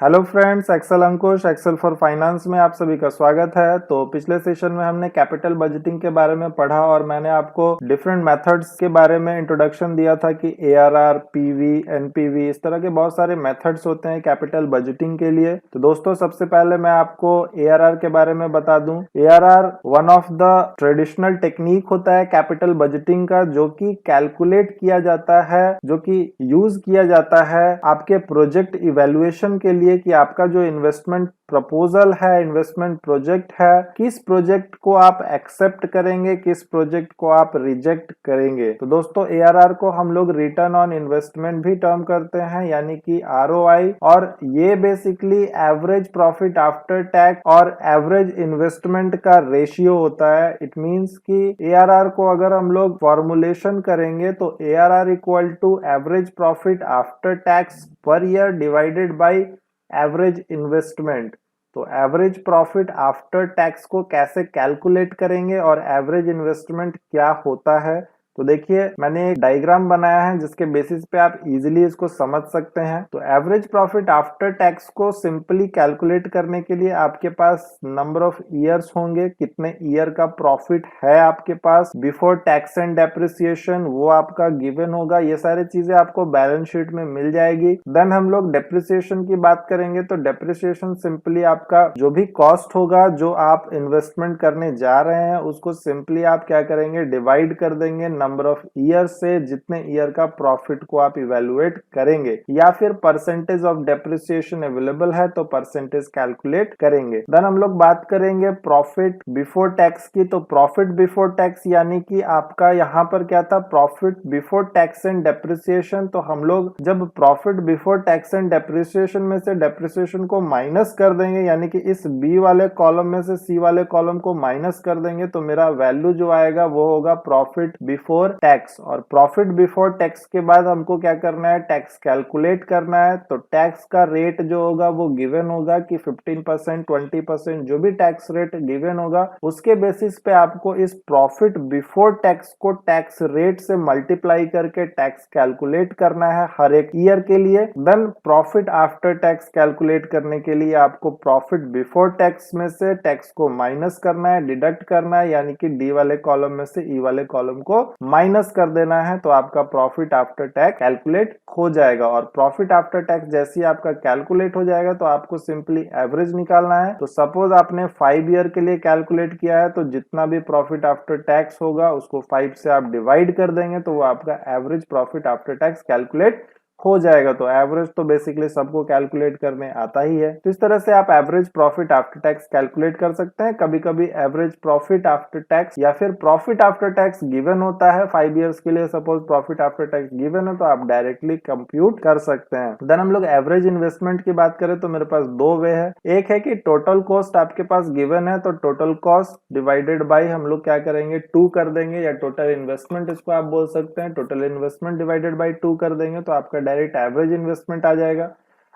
Hello friends, excel Ankush excel for finance में आप सभी का स्वागत है। तो पिछले सेशन में हमने कैपिटल बजटिंग के बारे में पढ़ा और मैंने आपको डिफरेंट मेथड्स के बारे में इंट्रोडक्शन दिया था कि एआरआर, पीवी, एनपीवी, इस तरह के बहुत सारे मेथड्स होते हैं कैपिटल बजटिंग के लिए। तो दोस्तों, सबसे पहले मैं आपको एआरआर के बारे में बता दूं। ARR one of the traditional technique होता है कैपिटल बजटिंग का, जो कि कैलकुलेट किया जाता है, जो कि यूज किया जाता है आपके प्रोजेक्ट इवेल्युएशन के लिए कि आपका जो इन्वेस्टमेंट प्रपोजल है, इन्वेस्टमेंट प्रोजेक्ट है, किस प्रोजेक्ट को आप एक्सेप्ट करेंगे, किस प्रोजेक्ट को आप रिजेक्ट करेंगे। तो दोस्तों, एआरआर को हम लोग रिटर्न ऑन इन्वेस्टमेंट भी टर्म करते हैं, यानी कि आरओआई, और ये basically average profit after tax और एवरेज इन्वेस्टमेंट का रेशियो होता है। इट मींस कि एआरआर को अगर हम लोग फॉर्मुलेशन करेंगे तो ARR equal to average profit after tax per year divided by average investment. तो एवरेज प्रॉफिट आफ्टर टैक्स को कैसे कैलकुलेट करेंगे और एवरेज इन्वेस्टमेंट क्या होता है, तो देखिए मैंने एक डायग्राम बनाया है जिसके बेसिस पे आप इजीली इसको समझ सकते हैं। तो एवरेज प्रॉफिट आफ्टर टैक्स को सिंपली कैलकुलेट करने के लिए आपके पास नंबर ऑफ ईयर्स होंगे, कितने ईयर का प्रॉफिट है आपके पास बिफोर टैक्स एंड डेप्रिसिएशन, वो आपका गिवन होगा। ये सारी चीजें आपको बैलेंस शीट में मिल जाएगी। देन हम लोग डेप्रिसिएशन की बात करेंगे। तो डेप्रिसिएशन सिंपली आपका जो भी कॉस्ट होगा, जो आप इन्वेस्टमेंट करने जा रहे हैं, उसको सिंपली आप क्या करेंगे, डिवाइड कर देंगे नंबर ऑफ ईयर से, जितने ईयर का प्रॉफिट को आप इवेलुएट करेंगे, या फिर परसेंटेज ऑफ डेप्रिसिएशन अवेलेबल है तो परसेंटेज कैलकुलेट करेंगे। देन हम लोग बात करेंगे प्रॉफिट बिफोर टैक्स की। तो प्रॉफिट बिफोर टैक्स यानी कि आपका यहाँ पर क्या था, profit before tax and depreciation. तो हम लोग जब profit before tax and depreciation में से डेप्रिसिएशन को माइनस कर देंगे, यानी कि इस बी वाले कॉलम में से सी वाले कॉलम को माइनस कर देंगे, तो मेरा वैल्यू जो आएगा वो होगा प्रॉफिट बिफोर टैक्स। और प्रॉफिट बिफोर टैक्स के बाद हमको क्या करना है, टैक्स कैलकुलेट करना है। तो टैक्स का रेट जो होगा वो गिवन होगा कि 15%, 20%, जो भी टैक्स रेट गिवन होगा, उसके बेसिस पे आपको इस प्रॉफिट बिफोर टैक्स को टैक्स रेट से मल्टीप्लाई करके टैक्स कैलकुलेट करना है हर एक ईयर के लिए। Then profit after tax calculate करने के लिए आपको प्रॉफिट बिफोर टैक्स में से टैक्स को माइनस करना है, डिडक्ट करना है, यानी कि डी वाले कॉलम में से ई वाले कॉलम को माइनस कर देना है। तो आपका प्रॉफिट आफ्टर टैक्स कैलकुलेट हो जाएगा। और प्रॉफिट आफ्टर टैक्स जैसे ही आपका कैलकुलेट हो जाएगा तो आपको सिंपली एवरेज निकालना है। तो सपोज आपने 5 ईयर के लिए कैलकुलेट किया है, तो जितना भी प्रॉफिट आफ्टर टैक्स होगा उसको 5 से आप डिवाइड कर देंगे, तो वो आपका average profit after tax calculate हो जाएगा। तो एवरेज तो बेसिकली सबको कैलकुलेट करने आता ही है। तो इस तरह से आप average profit after tax calculate कर सकते हैं। कभी कभी एवरेज प्रॉफिट आफ्टर टैक्स या फिर प्रॉफिट आफ्टर टैक्स गिवन होता है 5 इयर्स के लिए। Suppose profit after tax given है तो आप डायरेक्टली कंप्यूट कर सकते हैं। देन हम लोग एवरेज इन्वेस्टमेंट की बात करें तो मेरे पास दो वे है। एक है कि टोटल कॉस्ट आपके पास गिवन है, तो टोटल कॉस्ट डिवाइडेड बाई हम लोग क्या करेंगे, 2 कर देंगे, या टोटल इन्वेस्टमेंट इसको आप बोल सकते हैं। टोटल इन्वेस्टमेंट डिवाइडेड बाई 2 कर देंगे तो आपका डायरेक्ट एवरेज इन्वेस्टमेंट आ जाएगा।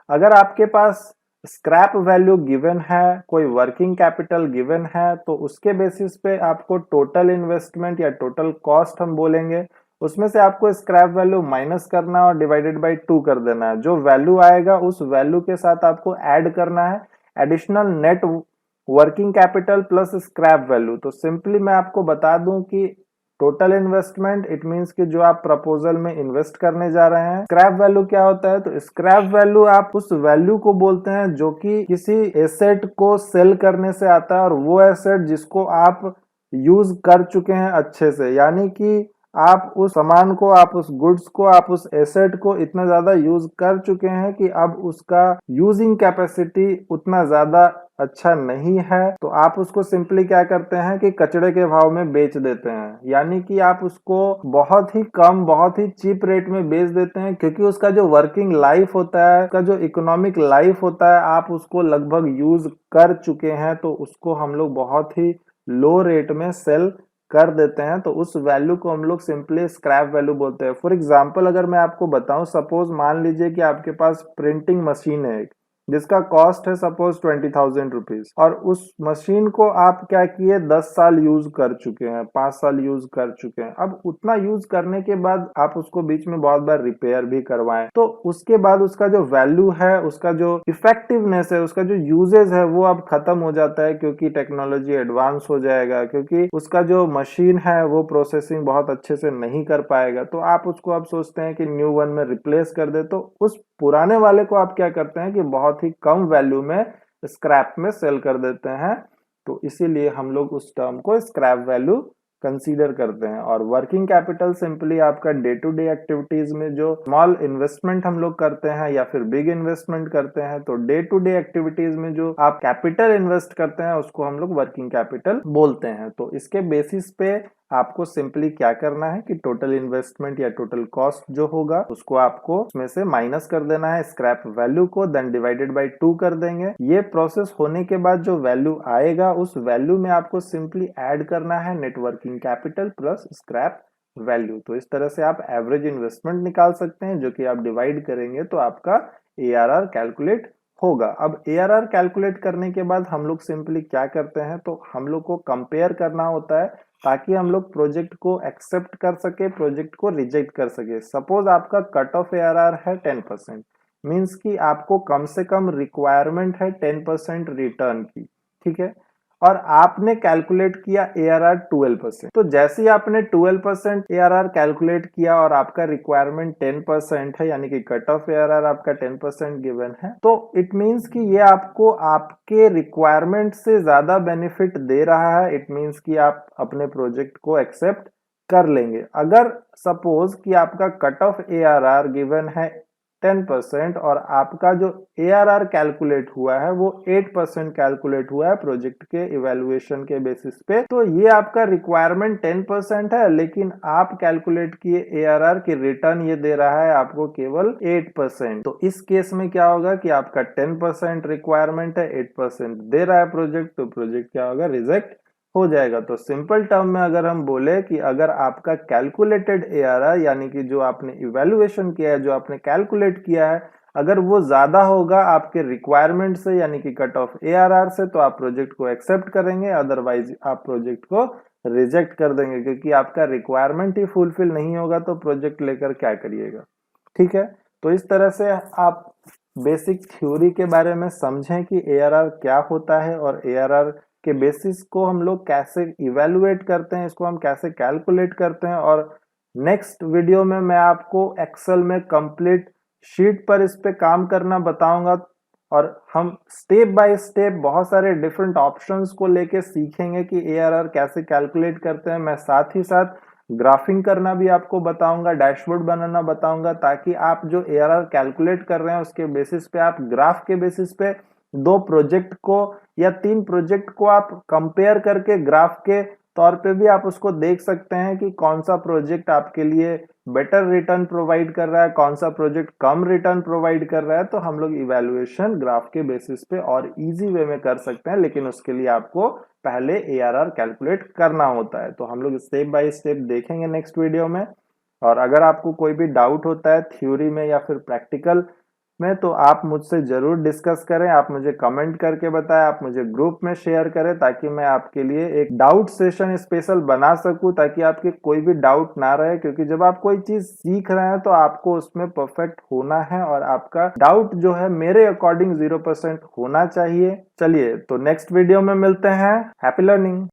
अगर आपके पास स्क्रैप वैल्यू गिवन है, कोई वर्किंग कैपिटल गिवन है, तो उसके बेसिस पे आपको टोटल इन्वेस्टमेंट या टोटल कॉस्ट हम बोलेंगे, उसमें से आपको स्क्रैप वैल्यू माइनस करना है और डिवाइडेड बाई 2 कर देना है। जो वैल्यू आएगा उस वैल्यू के साथ आपको ऐड करना है additional net working capital plus scrap value. तो सिंपली मैं आपको बता दूं कि टोटल इन्वेस्टमेंट इट मींस कि जो आप प्रपोजल में इन्वेस्ट करने जा रहे हैं। स्क्रैप वैल्यू क्या होता है, तो स्क्रैप वैल्यू आप उस वैल्यू को बोलते हैं जो कि किसी एसेट को सेल करने से आता है, और वो एसेट जिसको आप यूज कर चुके हैं अच्छे से, यानी कि आप उस सामान को, आप उस गुड्स को, आप उस एसेट को इतना ज्यादा यूज कर चुके हैं कि अब उसका यूजिंग कैपेसिटी उतना ज्यादा अच्छा नहीं है, तो आप उसको सिंपली क्या करते हैं कि कचड़े के भाव में बेच देते हैं। यानी कि आप उसको बहुत ही कम, बहुत ही चीप रेट में बेच देते हैं, क्योंकि उसका जो वर्किंग लाइफ होता है, उसका जो इकोनॉमिक लाइफ होता है, आप उसको लगभग यूज कर चुके हैं, तो उसको हम लोग बहुत ही लो रेट में सेल कर देते हैं। तो उस वैल्यू को हम लोग सिंपली स्क्रैप वैल्यू बोलते हैं। फॉर एग्जांपल अगर मैं आपको बताऊं, सपोज मान लीजिए कि आपके पास प्रिंटिंग मशीन है, जिसका कॉस्ट है सपोज 20,000 रुपीज, और उस मशीन को आप क्या किए 10 साल यूज कर चुके हैं, 5 साल यूज कर चुके हैं। अब उतना यूज करने के बाद आप उसको बीच में बहुत बार रिपेयर भी करवाएं, तो उसके बाद उसका जो वैल्यू है, उसका जो इफेक्टिवनेस है, उसका जो यूजेज है वो अब खत्म हो जाता है, क्योंकि टेक्नोलॉजी एडवांस हो जाएगा, क्योंकि उसका जो मशीन है वो प्रोसेसिंग बहुत अच्छे से नहीं कर पाएगा। तो आप उसको अब सोचते हैं कि न्यू वन में रिप्लेस कर दे, तो उस पुराने वाले को आप क्या करते हैं कि बहुत ही कम वैल्यू में स्क्रैप में सेल कर देते हैं। तो इसीलिए हम लोग उस टर्म को स्क्रैप वैल्यू कंसीडर करते हैं। और वर्किंग कैपिटल सिंपली आपका डे टू डे एक्टिविटीज में जो स्मॉल इन्वेस्टमेंट हम लोग करते हैं या फिर बिग इन्वेस्टमेंट करते हैं, तो डे टू डे एक्टिविटीज में जो आप कैपिटल इन्वेस्ट करते हैं उसको हम लोग वर्किंग कैपिटल बोलते हैं। तो इसके बेसिस पे आपको सिंपली क्या करना है कि टोटल इन्वेस्टमेंट या टोटल कॉस्ट जो होगा उसको आपको उसमें से माइनस कर देना है स्क्रैप वैल्यू को, देन डिवाइडेड बाय 2 कर देंगे। ये प्रोसेस होने के बाद जो वैल्यू आएगा उस वैल्यू में आपको सिंपली ऐड करना है net working capital plus scrap value. तो इस तरह से आप एवरेज इन्वेस्टमेंट निकाल सकते हैं, जो कि आप डिवाइड करेंगे तो आपका ARR कैलकुलेट होगा। अब ARR कैलकुलेट करने के बाद हम लोग सिंपली क्या करते हैं, तो हम लोग को कंपेयर करना होता है ताकि हम लोग प्रोजेक्ट को एक्सेप्ट कर सके, प्रोजेक्ट को रिजेक्ट कर सके। सपोज आपका कट ऑफ ARR है 10%, मींस कि आपको कम से कम रिक्वायरमेंट है 10% रिटर्न की, ठीक है, और आपने कैलकुलेट किया ARR 12%। तो जैसे ही आपने 12% ARR कैलकुलेट किया और आपका रिक्वायरमेंट 10% है, यानी कि कट ऑफ ARR आपका 10% गिवन है, तो इट मींस कि ये आपको आपके रिक्वायरमेंट से ज्यादा बेनिफिट दे रहा है। इट मींस कि आप अपने प्रोजेक्ट को एक्सेप्ट कर लेंगे। अगर सपोज कि आपका कट ऑफ ARR गिवन है 10% और आपका जो ARR कैलकुलेट हुआ है वो 8% कैलकुलेट हुआ है प्रोजेक्ट के इवैल्यूएशन के बेसिस पे, तो ये आपका रिक्वायरमेंट 10% है, लेकिन आप कैलकुलेट किए ARR की रिटर्न ये दे रहा है आपको केवल 8%। तो इस केस में क्या होगा कि आपका 10% रिक्वायरमेंट है, 8% दे रहा है प्रोजेक्ट, तो प्रोजेक्ट क्या होगा, रिजेक्ट हो जाएगा। तो सिंपल टर्म में अगर हम बोले कि अगर आपका कैलकुलेटेड ARR यानी कि जो आपने इवैल्यूएशन किया है, जो आपने कैलकुलेट किया है, अगर वो ज्यादा होगा आपके रिक्वायरमेंट से यानी कि कट ऑफ ARR से, तो आप प्रोजेक्ट को एक्सेप्ट करेंगे, अदरवाइज आप प्रोजेक्ट को रिजेक्ट कर देंगे, क्योंकि आपका रिक्वायरमेंट ही फुलफिल नहीं होगा तो प्रोजेक्ट लेकर क्या करिएगा। ठीक है, तो इस तरह से आप बेसिक थ्योरी के बारे में समझें कि ARR क्या होता है और ARR के बेसिस को हम लोग कैसे इवेलुएट करते हैं, इसको हम कैसे कैलकुलेट करते हैं। और नेक्स्ट वीडियो में मैं आपको एक्सेल में कंप्लीट शीट पर इस पे काम करना बताऊंगा और हम स्टेप बाय स्टेप बहुत सारे डिफरेंट ऑप्शंस को लेके सीखेंगे कि ARR कैसे कैलकुलेट करते हैं। मैं साथ ही साथ ग्राफिंग करना भी आपको बताऊंगा, डैशबोर्ड बनाना बताऊंगा, ताकि आप जो ARR कैलकुलेट कर रहे हैं उसके बेसिस पे आप ग्राफ के बेसिस पे 2 प्रोजेक्ट को या 3 प्रोजेक्ट को आप कंपेयर करके ग्राफ के तौर पे भी आप उसको देख सकते हैं कि कौन सा प्रोजेक्ट आपके लिए बेटर रिटर्न प्रोवाइड कर रहा है, कौन सा प्रोजेक्ट कम रिटर्न प्रोवाइड कर रहा है। तो हम लोग इवैल्यूएशन ग्राफ के बेसिस पे और इजी वे में कर सकते हैं, लेकिन उसके लिए आपको पहले ARR कैलकुलेट करना होता है। तो हम लोग स्टेप बाय स्टेप देखेंगे नेक्स्ट वीडियो में। और अगर आपको कोई भी डाउट होता है थ्योरी में या फिर प्रैक्टिकल में, तो आप मुझसे जरूर डिस्कस करें, आप मुझे कमेंट करके बताएं, आप मुझे ग्रुप में शेयर करें, ताकि मैं आपके लिए एक डाउट सेशन स्पेशल बना सकूं, ताकि आपके कोई भी डाउट ना रहे। क्योंकि जब आप कोई चीज सीख रहे हैं तो आपको उसमें परफेक्ट होना है और आपका डाउट जो है मेरे अकॉर्डिंग 0% होना चाहिए। चलिए, तो नेक्स्ट वीडियो में मिलते हैं। Happy learning.